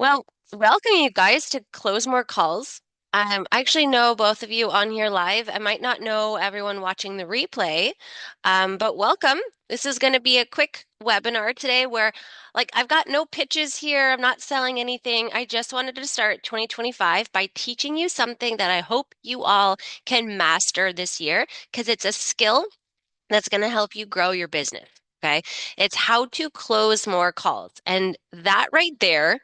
Well, welcome you guys to Close More Calls. I actually know both of you on here live. I might not know everyone watching the replay, but welcome. This is going to be a quick webinar today where, I've got no pitches here. I'm not selling anything. I just wanted to start 2025 by teaching you something that I hope you all can master this year because it's a skill that's going to help you grow your business. Okay. It's how to close more calls. And that right there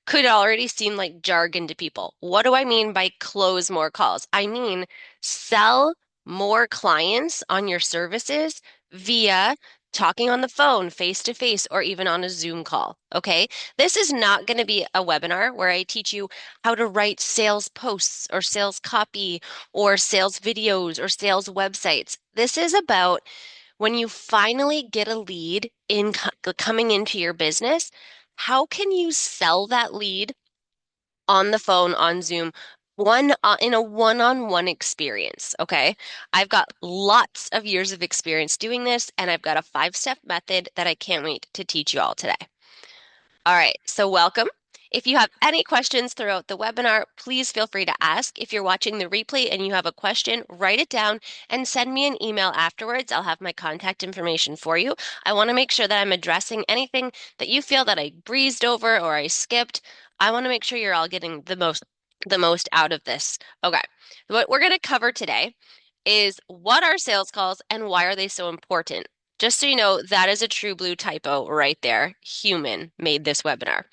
could already seem like jargon to people. What do I mean by close more calls? I mean, sell more clients on your services via talking on the phone, face to face, or even on a Zoom call. Okay. This is not going to be a webinar where I teach you how to write sales posts or sales copy or sales videos or sales websites. This is about when you finally get a lead coming into your business, how can you sell that lead on the phone, on Zoom, in a one-on-one experience, okay? I've got lots of years of experience doing this, and I've got a five-step method that I can't wait to teach you all today. All right, so welcome. If you have any questions throughout the webinar, please feel free to ask. If you're watching the replay and you have a question, write it down and send me an email afterwards. I'll have my contact information for you. I want to make sure that I'm addressing anything that you feel that I breezed over or I skipped. I want to make sure you're all getting the most out of this. Okay. What we're going to cover today is what are sales calls and why are they so important? Just so you know, that is a true blue typo right there. Human made this webinar.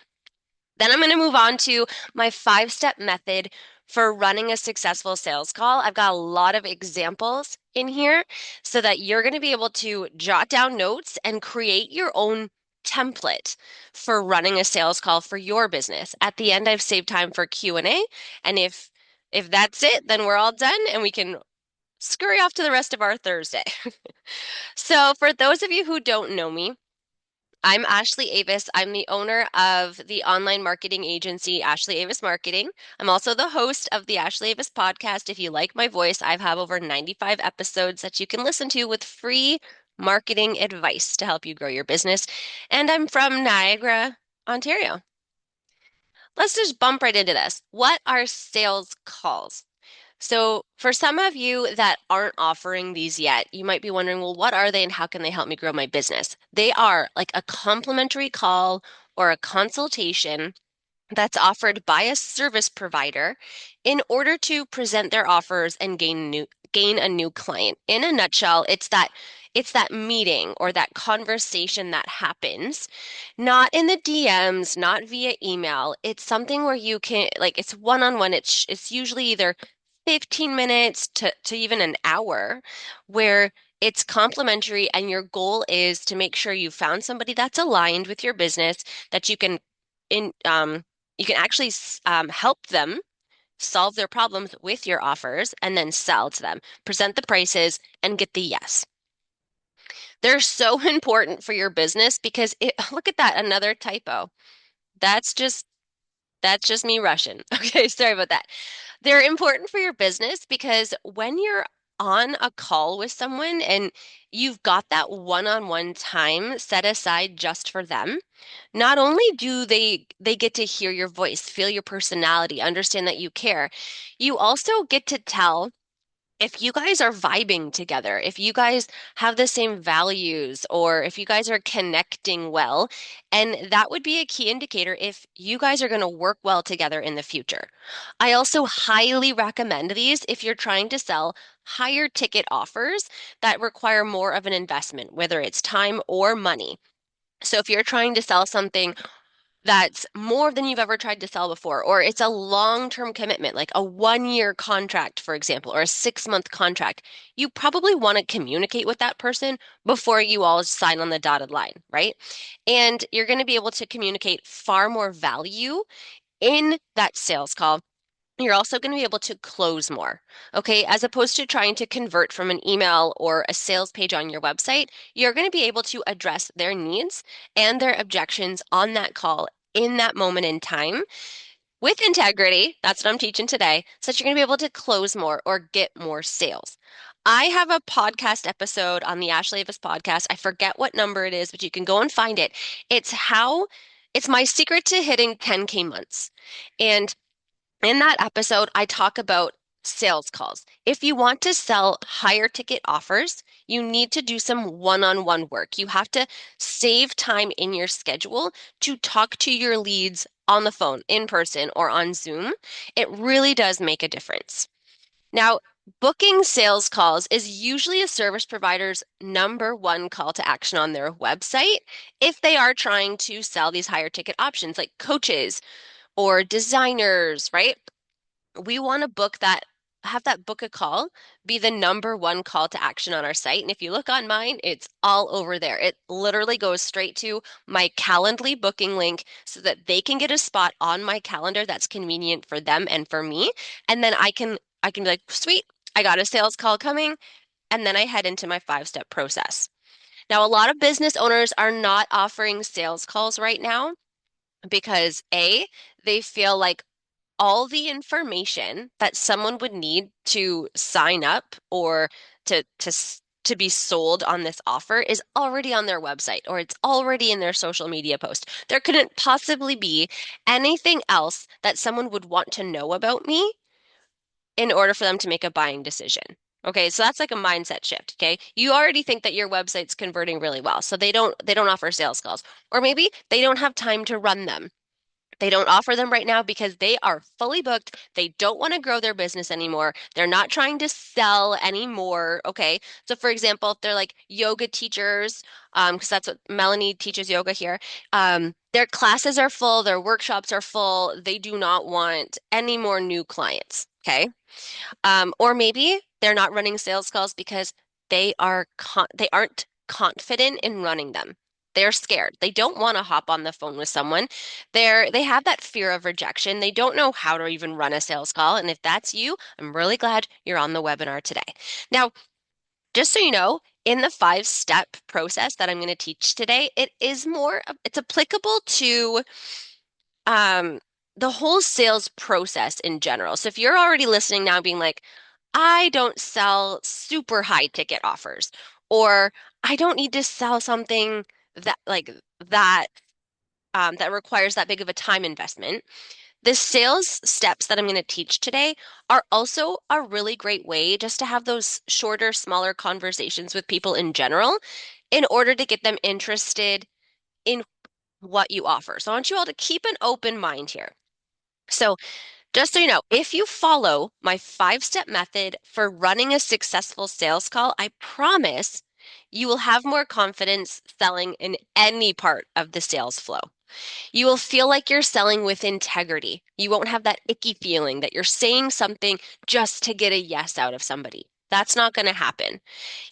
Then I'm going to move on to my five-step method for running a successful sales call. I've got a lot of examples in here so that you're going to be able to jot down notes and create your own template for running a sales call for your business. At the end, I've saved time for Q&A, and if that's it, then we're all done and we can scurry off to the rest of our Thursday. So, for those of you who don't know me, I'm Ashley Avis. I'm the owner of the online marketing agency, Ashley Avis Marketing. I'm also the host of the Ashley Avis podcast. If you like my voice, I have over 95 episodes that you can listen to with free marketing advice to help you grow your business. And I'm from Niagara, Ontario. Let's just bump right into this. What are sales calls? So, for some of you that aren't offering these yet, you might be wondering, well, what are they and how can they help me grow my business? They are like a complimentary call or a consultation that's offered by a service provider in order to present their offers and gain a new client. In a nutshell, it's that meeting or that conversation that happens, not in the DMs, not via email. It's something where you can it's one-on-one. It's usually either 15 minutes to even an hour where it's complimentary and your goal is to make sure you found somebody that's aligned with your business that in you can actually help them solve their problems with your offers and then sell to them, present the prices, and get the yes. They're so important for your business because look at that, another typo. That's just that's just me Russian. Okay, sorry about that. They're important for your business because when you're on a call with someone and you've got that one-on-one time set aside just for them, not only do they get to hear your voice, feel your personality, understand that you care, you also get to tell if you guys are vibing together, if you guys have the same values, or if you guys are connecting well, and that would be a key indicator if you guys are going to work well together in the future. I also highly recommend these if you're trying to sell higher ticket offers that require more of an investment, whether it's time or money. So if you're trying to sell something that's more than you've ever tried to sell before, or it's a long-term commitment, like a 1 year contract, for example, or a 6 month contract, you probably want to communicate with that person before you all sign on the dotted line, right? And you're going to be able to communicate far more value in that sales call. You're also going to be able to close more, okay? As opposed to trying to convert from an email or a sales page on your website, you're going to be able to address their needs and their objections on that call in that moment in time with integrity. That's what I'm teaching today. So that you're going to be able to close more or get more sales. I have a podcast episode on the Ashley Avis podcast. I forget what number it is, but you can go and find it. It's how It's my secret to hitting 10K months. And in that episode, I talk about sales calls. If you want to sell higher ticket offers, you need to do some one-on-one work. You have to save time in your schedule to talk to your leads on the phone, in person, or on Zoom. It really does make a difference. Now, booking sales calls is usually a service provider's number one call to action on their website if they are trying to sell these higher ticket options like coaches or designers, right? We want to have that book a call be the number one call to action on our site. And if you look on mine, it's all over there. It literally goes straight to my Calendly booking link so that they can get a spot on my calendar that's convenient for them and for me. And then I can be like, sweet, I got a sales call coming. And then I head into my 5-step process. Now, a lot of business owners are not offering sales calls right now because A, they feel like all the information that someone would need to sign up or to be sold on this offer is already on their website or it's already in their social media post. There couldn't possibly be anything else that someone would want to know about me in order for them to make a buying decision. Okay, so that's like a mindset shift, okay? You already think that your website's converting really well, so they don't offer sales calls. Or maybe they don't have time to run them. They don't offer them right now because they are fully booked. They don't want to grow their business anymore. They're not trying to sell anymore. Okay. So, for example, if they're like yoga teachers, because that's what Melanie teaches yoga here, their classes are full, their workshops are full. They do not want any more new clients. Okay. Or maybe they're not running sales calls because they aren't confident in running them. They're scared. They don't want to hop on the phone with someone. They have that fear of rejection. They don't know how to even run a sales call. And if that's you, I'm really glad you're on the webinar today. Now, just so you know, in the 5-step process that I'm going to teach today, it's applicable to um, the whole sales process in general. So if you're already listening now being like, I don't sell super high ticket offers, or I don't need to sell something that like that that requires that big of a time investment. The sales steps that I'm going to teach today are also a really great way just to have those shorter, smaller conversations with people in general in order to get them interested in what you offer. So I want you all to keep an open mind here. So just so you know, if you follow my 5-step method for running a successful sales call, I promise you will have more confidence selling in any part of the sales flow. You will feel like you're selling with integrity. You won't have that icky feeling that you're saying something just to get a yes out of somebody. That's not going to happen.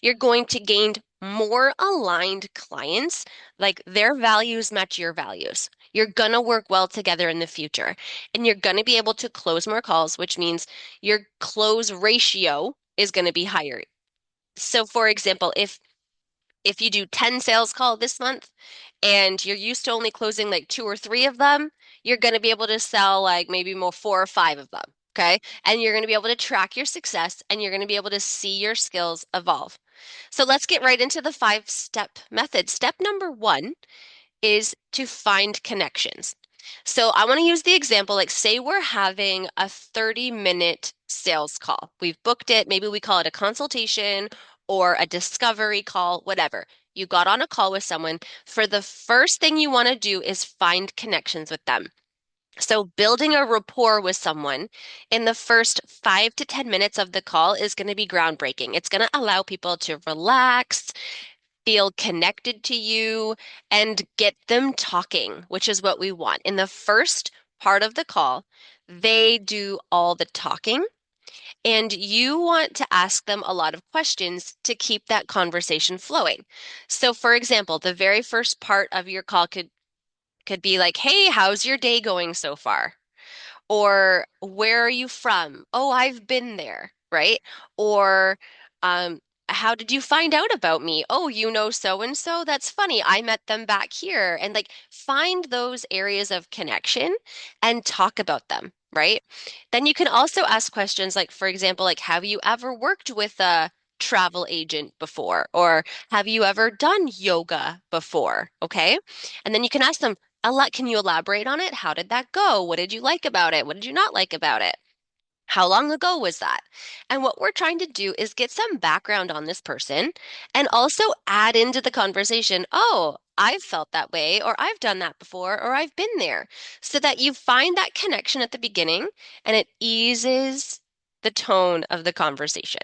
You're going to gain more aligned clients, like their values match your values. You're going to work well together in the future, and you're going to be able to close more calls, which means your close ratio is going to be higher. So, for example, if you do 10 sales call this month and you're used to only closing like 2 or 3 of them, you're going to be able to sell like maybe more 4 or 5 of them. Okay. And you're going to be able to track your success and you're going to be able to see your skills evolve. So let's get right into the 5-step method. Step number 1 is to find connections. So I want to use the example, like say we're having a 30-minute sales call. We've booked it. Maybe we call it a consultation or a discovery call, whatever. You got on a call with someone. For the first thing you want to do is find connections with them. So building a rapport with someone in the first 5 to 10 minutes of the call is going to be groundbreaking. It's going to allow people to relax, feel connected to you, and get them talking, which is what we want. In the first part of the call, they do all the talking, and you want to ask them a lot of questions to keep that conversation flowing. So, for example, the very first part of your call could be like, "Hey, how's your day going so far?" Or where are you from? Oh, I've been there, right? Or um, how did you find out about me? Oh, you know so and so? That's funny. I met them back here. And like find those areas of connection and talk about them, right? Then you can also ask questions like, for example, like, have you ever worked with a travel agent before? Or have you ever done yoga before? Okay. And then you can ask them, Can you elaborate on it? How did that go? What did you like about it? What did you not like about it? How long ago was that? And what we're trying to do is get some background on this person and also add into the conversation, oh, I've felt that way, or I've done that before, or I've been there, so that you find that connection at the beginning and it eases the tone of the conversation.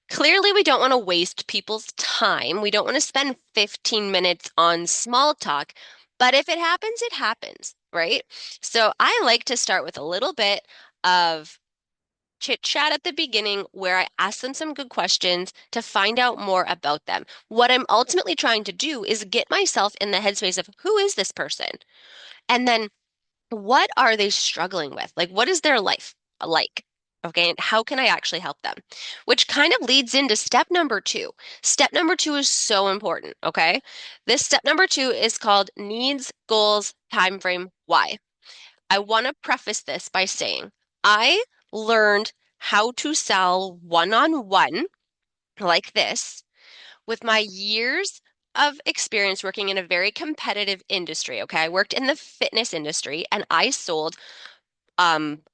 Clearly, we don't want to waste people's time. We don't want to spend 15 minutes on small talk, but if it happens, it happens, right? So I like to start with a little bit of chit chat at the beginning where I ask them some good questions to find out more about them. What I'm ultimately trying to do is get myself in the headspace of who is this person? And then what are they struggling with? Like, what is their life like? Okay, and how can I actually help them? Which kind of leads into step number two. Step number two is so important, okay? This step number two is called needs, goals, time frame, why. I want to preface this by saying I learned how to sell one-on-one like this with my years of experience working in a very competitive industry. Okay. I worked in the fitness industry and I sold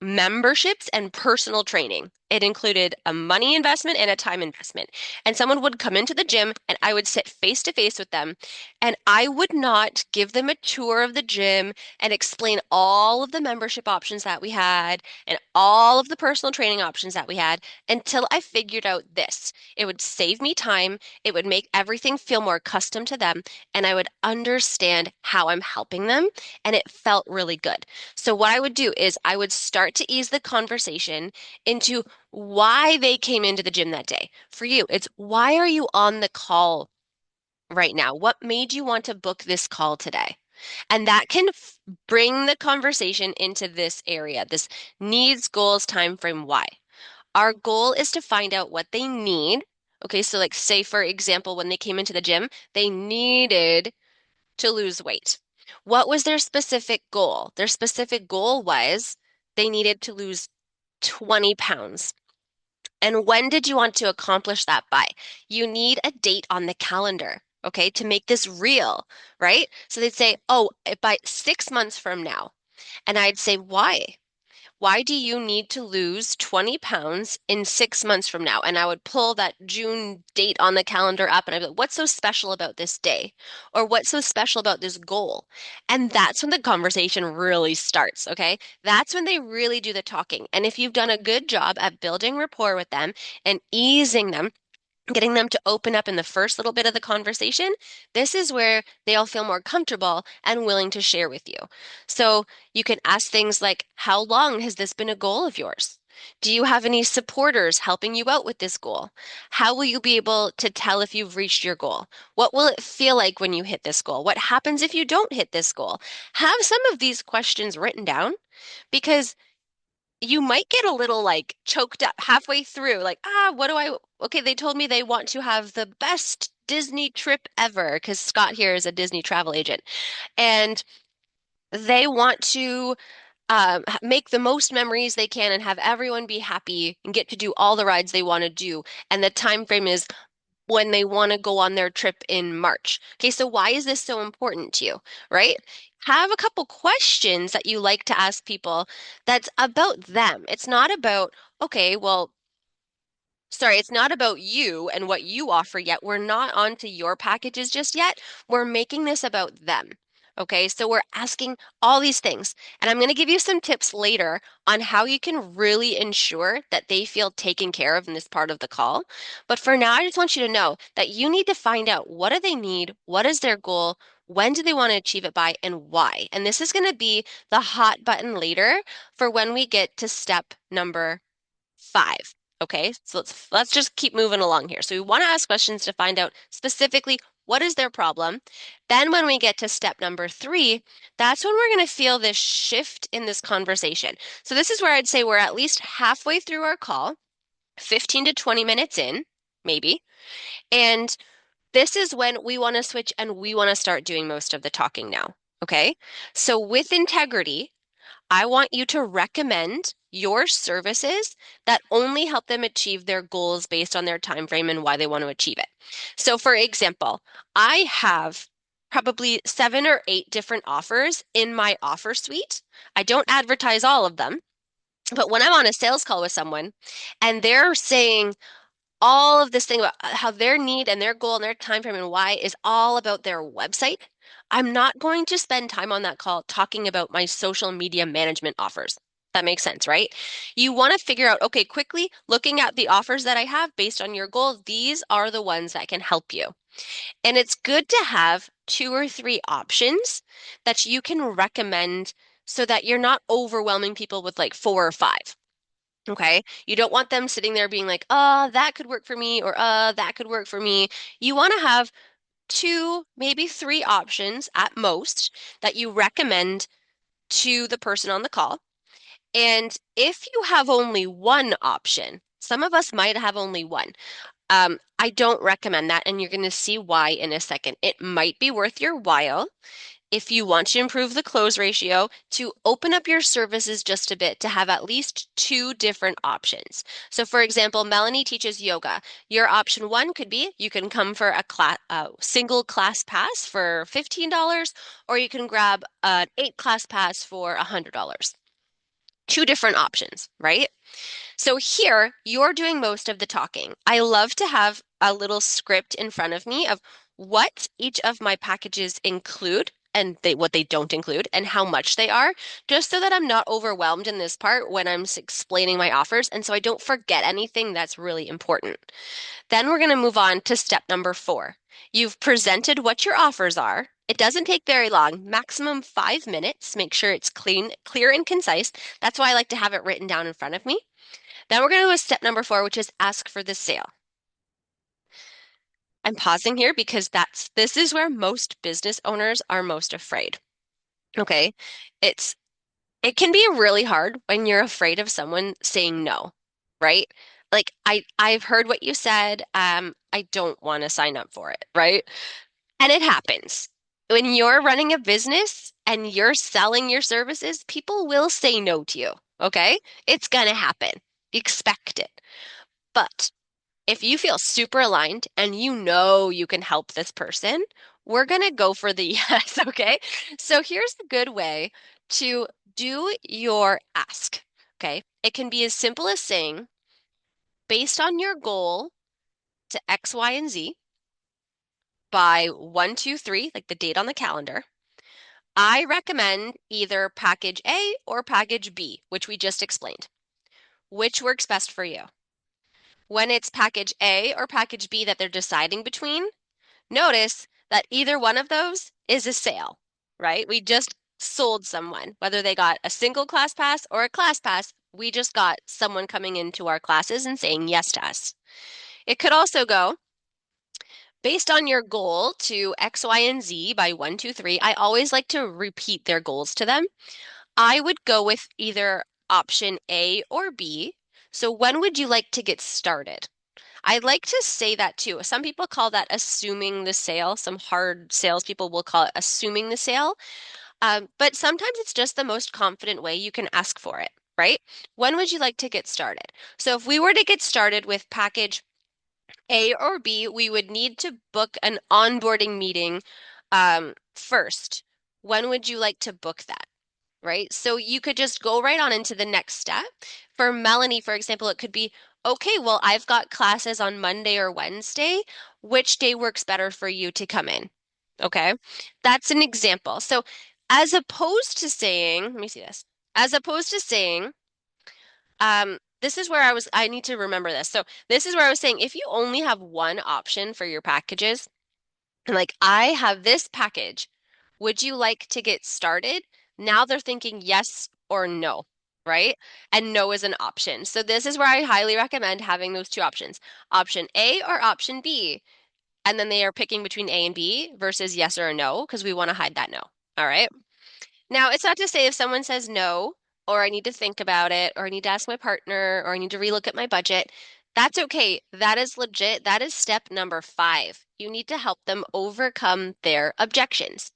memberships and personal training. It included a money investment and a time investment. And someone would come into the gym and I would sit face to face with them and I would not give them a tour of the gym and explain all of the membership options that we had and all of the personal training options that we had until I figured out this. It would save me time, it would make everything feel more custom to them, and I would understand how I'm helping them, and it felt really good. So what I would do is I would start to ease the conversation into why they came into the gym that day. For you, it's why are you on the call right now? What made you want to book this call today? And that can bring the conversation into this area, this needs, goals, time frame, why. Our goal is to find out what they need. Okay, so like say for example, when they came into the gym, they needed to lose weight. What was their specific goal? Their specific goal was they needed to lose 20 pounds. And when did you want to accomplish that by? You need a date on the calendar, okay, to make this real, right? So they'd say, oh, by 6 months from now. And I'd say, why? Why do you need to lose 20 pounds in 6 months from now? And I would pull that June date on the calendar up and I'd be like, what's so special about this day? Or what's so special about this goal? And that's when the conversation really starts, okay? That's when they really do the talking. And if you've done a good job at building rapport with them and easing them, getting them to open up in the first little bit of the conversation, this is where they'll feel more comfortable and willing to share with you. So you can ask things like, how long has this been a goal of yours? Do you have any supporters helping you out with this goal? How will you be able to tell if you've reached your goal? What will it feel like when you hit this goal? What happens if you don't hit this goal? Have some of these questions written down because you might get a little like choked up halfway through, like, what do I, okay, they told me they want to have the best Disney trip ever because Scott here is a Disney travel agent and they want to make the most memories they can and have everyone be happy and get to do all the rides they want to do. And the time frame is when they want to go on their trip in March. Okay, so why is this so important to you, right? Have a couple questions that you like to ask people that's about them. It's not about, okay, well, sorry, it's not about you and what you offer yet. We're not onto your packages just yet. We're making this about them. Okay, so we're asking all these things. And I'm going to give you some tips later on how you can really ensure that they feel taken care of in this part of the call. But for now, I just want you to know that you need to find out what do they need, what is their goal, when do they want to achieve it by, and why. And this is going to be the hot button later for when we get to step number 5. Okay, so let's just keep moving along here. So we want to ask questions to find out specifically what is their problem. Then when we get to step number 3, that's when we're going to feel this shift in this conversation. So this is where I'd say we're at least halfway through our call, 15 to 20 minutes in, maybe. And this is when we want to switch and we want to start doing most of the talking now. Okay, so with integrity, I want you to recommend your services that only help them achieve their goals based on their time frame and why they want to achieve it. So for example, I have probably 7 or 8 different offers in my offer suite. I don't advertise all of them, but when I'm on a sales call with someone and they're saying all of this thing about how their need and their goal and their time frame and why is all about their website, I'm not going to spend time on that call talking about my social media management offers. That makes sense, right? You want to figure out, okay, quickly looking at the offers that I have based on your goal, these are the ones that can help you. And it's good to have 2 or 3 options that you can recommend so that you're not overwhelming people with like 4 or 5. Okay. You don't want them sitting there being like, that could work for me, or that could work for me. You want to have 2, maybe 3 options at most that you recommend to the person on the call. And if you have only one option, some of us might have only one. I don't recommend that, and you're going to see why in a second. It might be worth your while if you want to improve the close ratio, to open up your services just a bit to have at least 2 different options. So, for example, Melanie teaches yoga. Your option one could be you can come for a single class pass for $15, or you can grab an 8 class pass for $100. 2 different options, right? So here, you're doing most of the talking. I love to have a little script in front of me of what each of my packages include and what they don't include and how much they are, just so that I'm not overwhelmed in this part when I'm explaining my offers, and so I don't forget anything that's really important. Then we're going to move on to step number 4. You've presented what your offers are. It doesn't take very long, maximum 5 minutes. Make sure it's clean, clear, and concise. That's why I like to have it written down in front of me. Then we're going to do step number 4, which is ask for the sale. I'm pausing here because this is where most business owners are most afraid. Okay. It's it can be really hard when you're afraid of someone saying no, right? Like I've heard what you said, I don't want to sign up for it, right? And it happens. When you're running a business and you're selling your services, people will say no to you, okay? It's gonna happen. Expect it. But if you feel super aligned and you know you can help this person, we're going to go for the yes, okay? So here's a good way to do your ask, okay? It can be as simple as saying, based on your goal to X, Y, and Z by 1, 2, 3, like the date on the calendar, I recommend either package A or package B, which we just explained. Which works best for you? When it's package A or package B that they're deciding between, notice that either one of those is a sale, right? We just sold someone, whether they got a single class pass or a class pass, we just got someone coming into our classes and saying yes to us. It could also go based on your goal to X, Y, and Z by 1, 2, 3. I always like to repeat their goals to them. I would go with either option A or B. So when would you like to get started? I like to say that too. Some people call that assuming the sale. Some hard salespeople will call it assuming the sale. But sometimes it's just the most confident way you can ask for it, right? When would you like to get started? So if we were to get started with package A or B, we would need to book an onboarding meeting first. When would you like to book that? Right? So you could just go right on into the next step. For Melanie, for example, it could be, okay, well, I've got classes on Monday or Wednesday. Which day works better for you to come in? Okay. That's an example. So as opposed to saying, let me see this, as opposed to saying, this is where I need to remember this. So this is where I was saying, if you only have one option for your packages, and like, I have this package. Would you like to get started? Now they're thinking yes or no, right? And no is an option. So this is where I highly recommend having those 2 options, option A or option B. And then they are picking between A and B versus yes or no, because we want to hide that no. All right. Now, it's not to say if someone says no, or I need to think about it, or I need to ask my partner, or I need to relook at my budget, that's okay. That is legit. That is step number 5. You need to help them overcome their objections.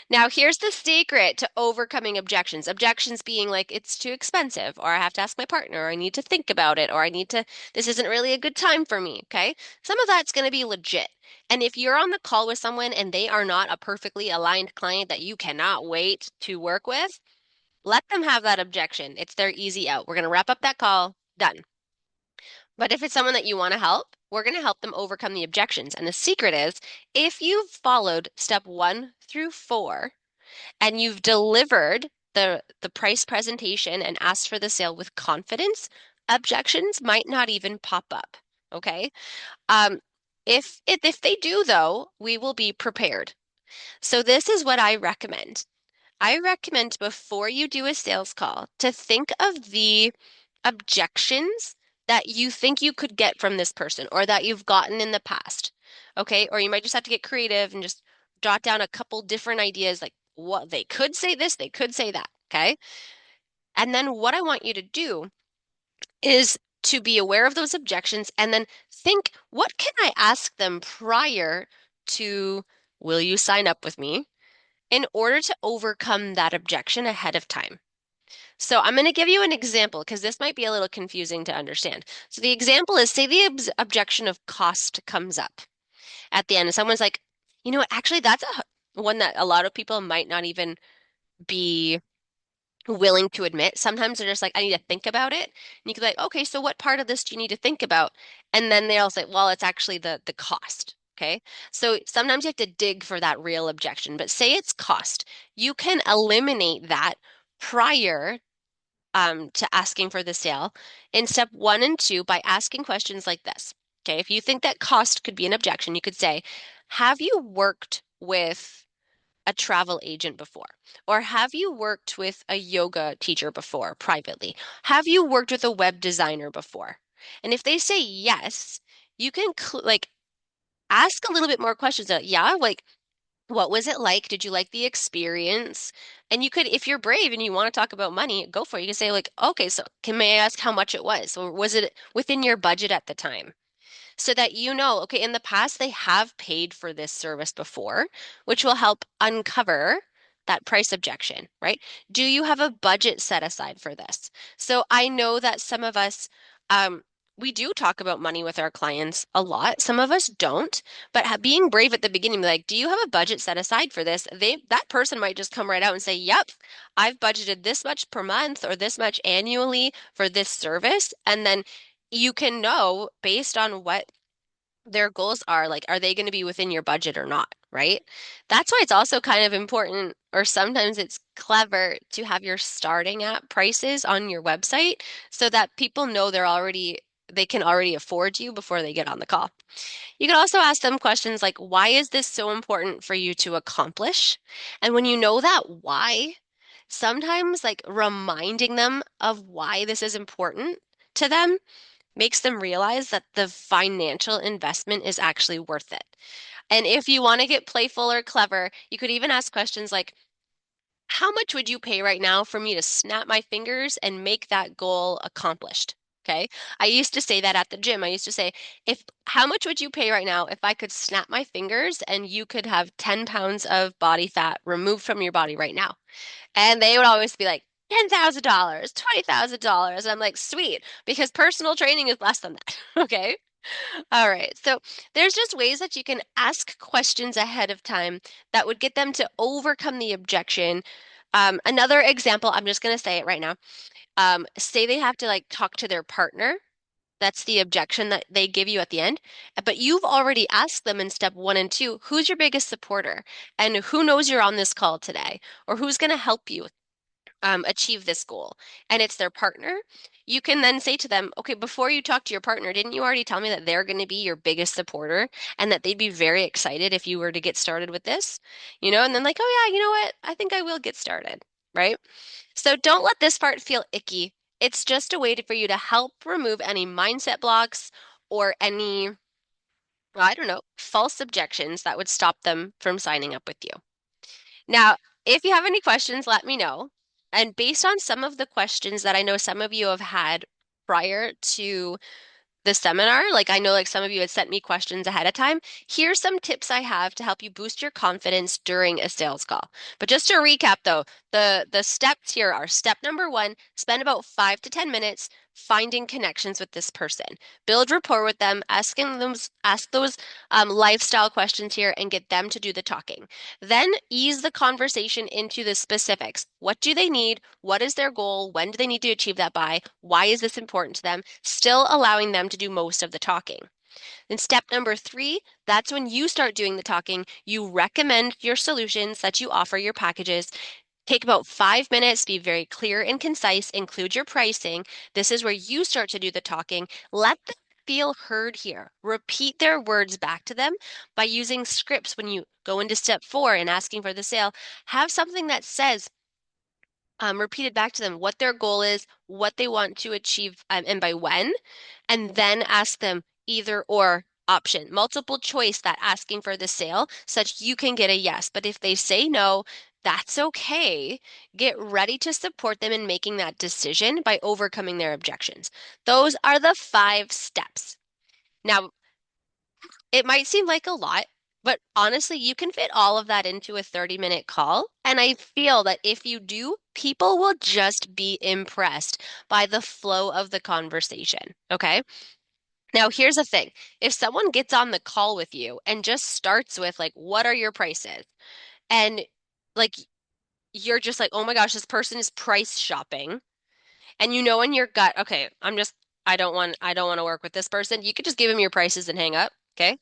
Now, here's the secret to overcoming objections. Objections being like, it's too expensive, or I have to ask my partner, or I need to think about it, or this isn't really a good time for me. Okay. Some of that's going to be legit. And if you're on the call with someone and they are not a perfectly aligned client that you cannot wait to work with, let them have that objection. It's their easy out. We're going to wrap up that call. Done. But if it's someone that you want to help, we're going to help them overcome the objections. And the secret is if you've followed step 1 through 4, and you've delivered the price presentation and asked for the sale with confidence, objections might not even pop up. Okay. Um, if they do though, we will be prepared. So this is what I recommend. I recommend before you do a sales call to think of the objections that you think you could get from this person or that you've gotten in the past. Okay. Or you might just have to get creative and just jot down a couple different ideas like what they could say this, they could say that. Okay. And then what I want you to do is to be aware of those objections and then think, what can I ask them prior to, will you sign up with me, in order to overcome that objection ahead of time? So I'm going to give you an example because this might be a little confusing to understand. So the example is, say the objection of cost comes up at the end, and someone's like, you know what, actually, that's one that a lot of people might not even be willing to admit. Sometimes they're just like, I need to think about it. And you could be like, okay, so what part of this do you need to think about? And then they'll say, well, it's actually the cost. Okay. So sometimes you have to dig for that real objection, but say it's cost. You can eliminate that prior to asking for the sale in step 1 and 2 by asking questions like this. Okay, if you think that cost could be an objection, you could say, have you worked with a travel agent before? Or have you worked with a yoga teacher before privately? Have you worked with a web designer before? And if they say yes, you can like ask a little bit more questions. Yeah, like what was it like? Did you like the experience? And you could, if you're brave and you want to talk about money, go for it. You can say like, okay, so can may I ask how much it was? Or was it within your budget at the time? So that you know, okay, in the past they have paid for this service before, which will help uncover that price objection, right? Do you have a budget set aside for this? So I know that some of us, we do talk about money with our clients a lot. Some of us don't, but being brave at the beginning, like, do you have a budget set aside for this? That person might just come right out and say, "Yep, I've budgeted this much per month or this much annually for this service," and then you can know based on what their goals are, like, are they going to be within your budget or not, right? That's why it's also kind of important, or sometimes it's clever to have your starting at prices on your website so that people know they can already afford you before they get on the call. You can also ask them questions like, why is this so important for you to accomplish? And when you know that why, sometimes like reminding them of why this is important to them makes them realize that the financial investment is actually worth it. And if you want to get playful or clever, you could even ask questions like, how much would you pay right now for me to snap my fingers and make that goal accomplished? Okay. I used to say that at the gym. I used to say, if how much would you pay right now if I could snap my fingers and you could have 10 pounds of body fat removed from your body right now? And they would always be like, $10,000, $20,000. I'm like, sweet, because personal training is less than that. Okay. All right. So there's just ways that you can ask questions ahead of time that would get them to overcome the objection. Another example, I'm just going to say it right now. Say they have to like talk to their partner. That's the objection that they give you at the end. But you've already asked them in step 1 and 2, who's your biggest supporter? And who knows you're on this call today? Or who's going to help you achieve this goal, and it's their partner, you can then say to them, okay, before you talk to your partner, didn't you already tell me that they're going to be your biggest supporter and that they'd be very excited if you were to get started with this? And then like, oh yeah, you know what? I think I will get started, right? So don't let this part feel icky. It's just a way for you to help remove any mindset blocks or any, I don't know, false objections that would stop them from signing up with you. Now, if you have any questions, let me know. And based on some of the questions that I know some of you have had prior to the seminar, like I know like some of you had sent me questions ahead of time. Here's some tips I have to help you boost your confidence during a sales call. But just to recap though, the steps here are step number one, spend about 5 to 10 minutes finding connections with this person. Build rapport with them, ask those lifestyle questions here and get them to do the talking. Then ease the conversation into the specifics. What do they need? What is their goal? When do they need to achieve that by? Why is this important to them? Still allowing them to do most of the talking. Then step number three, that's when you start doing the talking. You recommend your solutions that you offer your packages. Take about 5 minutes, be very clear and concise, include your pricing. This is where you start to do the talking. Let them feel heard here. Repeat their words back to them by using scripts when you go into step four and asking for the sale. Have something that says, repeated back to them what their goal is, what they want to achieve, and by when, and then ask them either or option, multiple choice that asking for the sale, such you can get a yes. But if they say no, that's okay. Get ready to support them in making that decision by overcoming their objections. Those are the 5 steps. Now, it might seem like a lot, but honestly, you can fit all of that into a 30-minute call. And I feel that if you do, people will just be impressed by the flow of the conversation. Okay. Now, here's the thing. If someone gets on the call with you and just starts with, like, what are your prices? And like, you're just like, oh my gosh, this person is price shopping. And you know in your gut, okay, I don't want to work with this person. You could just give them your prices and hang up. Okay.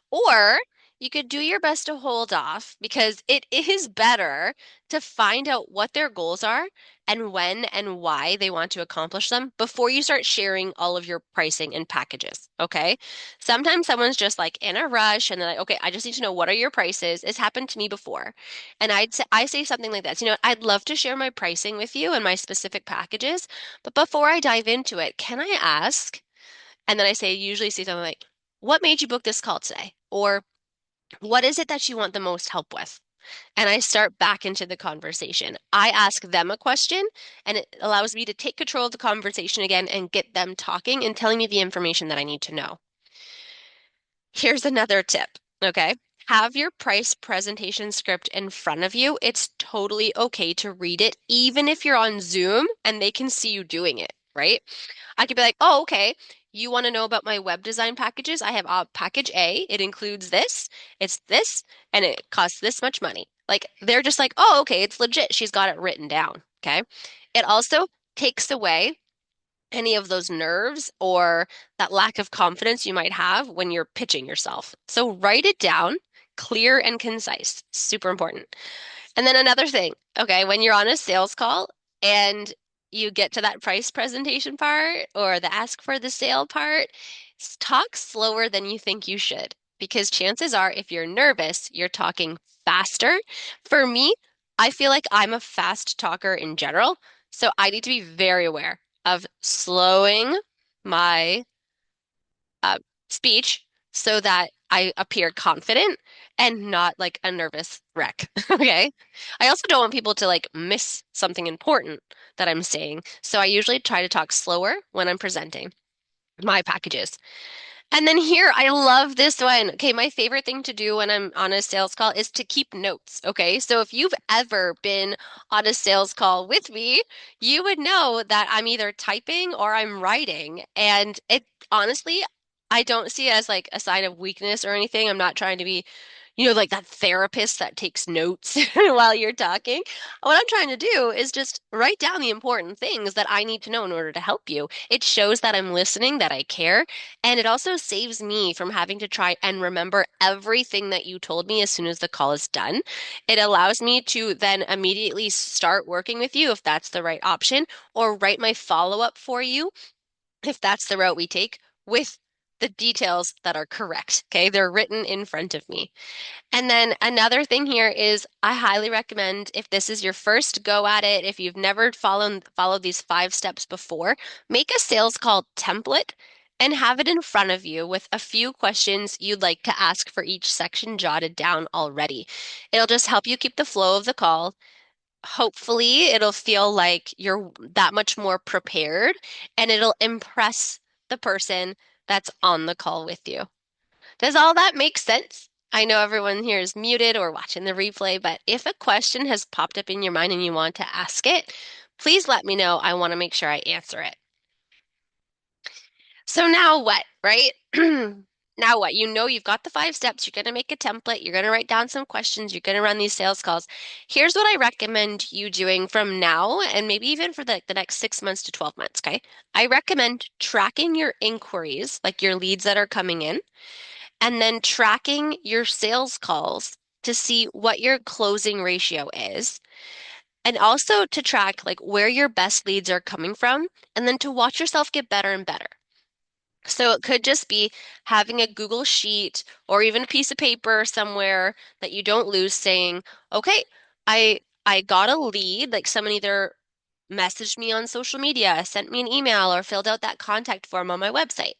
Or you could do your best to hold off because it is better to find out what their goals are and when and why they want to accomplish them before you start sharing all of your pricing and packages. Okay. Sometimes someone's just like in a rush and they're like, okay, I just need to know what are your prices. It's happened to me before. And I say something like this, I'd love to share my pricing with you and my specific packages, but before I dive into it, can I ask? And then usually say something like, what made you book this call today? Or what is it that you want the most help with? And I start back into the conversation. I ask them a question, and it allows me to take control of the conversation again and get them talking and telling me the information that I need to know. Here's another tip, okay? Have your price presentation script in front of you. It's totally okay to read it, even if you're on Zoom and they can see you doing it, right? I could be like, oh, okay. You want to know about my web design packages? I have package A. It includes this, it's this, and it costs this much money. Like they're just like, oh, okay, it's legit. She's got it written down. Okay. It also takes away any of those nerves or that lack of confidence you might have when you're pitching yourself. So write it down, clear and concise. Super important. And then another thing, okay, when you're on a sales call and you get to that price presentation part or the ask for the sale part, talk slower than you think you should. Because chances are, if you're nervous, you're talking faster. For me, I feel like I'm a fast talker in general. So I need to be very aware of slowing my uh, speech so that I appear confident and not like a nervous wreck. Okay. I also don't want people to like miss something important that I'm saying. So I usually try to talk slower when I'm presenting my packages. And then here, I love this one. Okay, my favorite thing to do when I'm on a sales call is to keep notes. Okay, so if you've ever been on a sales call with me, you would know that I'm either typing or I'm writing. And it honestly, I don't see it as like a sign of weakness or anything. I'm not trying to be like that therapist that takes notes while you're talking. What I'm trying to do is just write down the important things that I need to know in order to help you. It shows that I'm listening, that I care, and it also saves me from having to try and remember everything that you told me as soon as the call is done. It allows me to then immediately start working with you if that's the right option, or write my follow-up for you if that's the route we take with the details that are correct. Okay, they're written in front of me. And then another thing here is I highly recommend if this is your first go at it, if you've never followed these 5 steps before, make a sales call template and have it in front of you with a few questions you'd like to ask for each section jotted down already. It'll just help you keep the flow of the call. Hopefully, it'll feel like you're that much more prepared and it'll impress the person that's on the call with you. Does all that make sense? I know everyone here is muted or watching the replay, but if a question has popped up in your mind and you want to ask it, please let me know. I want to make sure I answer it. So now what, right? Now what? You know you've got the 5 steps. You're going to make a template. You're going to write down some questions. You're going to run these sales calls. Here's what I recommend you doing from now and maybe even for the next 6 months to 12 months, okay? I recommend tracking your inquiries, like your leads that are coming in, and then tracking your sales calls to see what your closing ratio is. And also to track like where your best leads are coming from, and then to watch yourself get better and better. So it could just be having a Google Sheet or even a piece of paper somewhere that you don't lose saying, okay, I got a lead, like someone either messaged me on social media, sent me an email, or filled out that contact form on my website.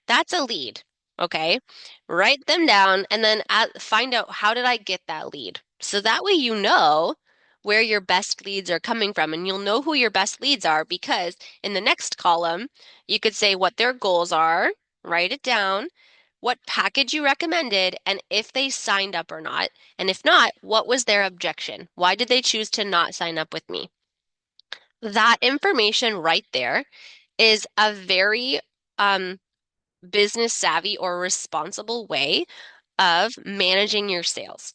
That's a lead. Okay. Write them down and then find out how did I get that lead. So that way you know where your best leads are coming from and you'll know who your best leads are because in the next column, you could say what their goals are, write it down, what package you recommended, and if they signed up or not. And if not, what was their objection? Why did they choose to not sign up with me? That information right there is a very um, business savvy or responsible way of managing your sales.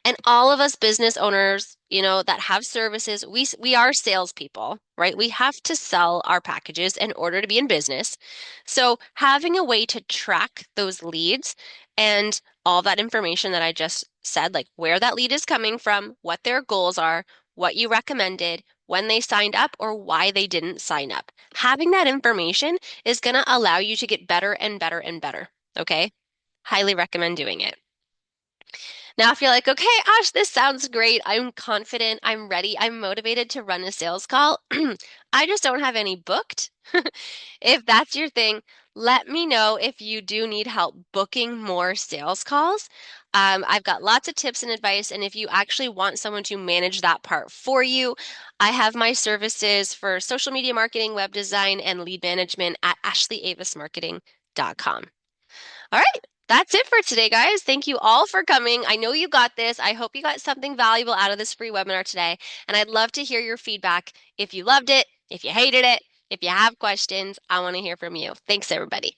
And all of us business owners, that have services, we are salespeople, right? We have to sell our packages in order to be in business. So having a way to track those leads and all that information that I just said, like where that lead is coming from, what their goals are, what you recommended, when they signed up, or why they didn't sign up. Having that information is going to allow you to get better and better and better. Okay? Highly recommend doing it. Now, if you're like, okay, Ash, this sounds great. I'm confident. I'm ready. I'm motivated to run a sales call. I just don't have any booked. If that's your thing, let me know if you do need help booking more sales calls. I've got lots of tips and advice. And if you actually want someone to manage that part for you, I have my services for social media marketing, web design, and lead management at ashley.avismarketing.com. All right. That's it for today, guys. Thank you all for coming. I know you got this. I hope you got something valuable out of this free webinar today. And I'd love to hear your feedback. If you loved it, if you hated it, if you have questions, I want to hear from you. Thanks, everybody.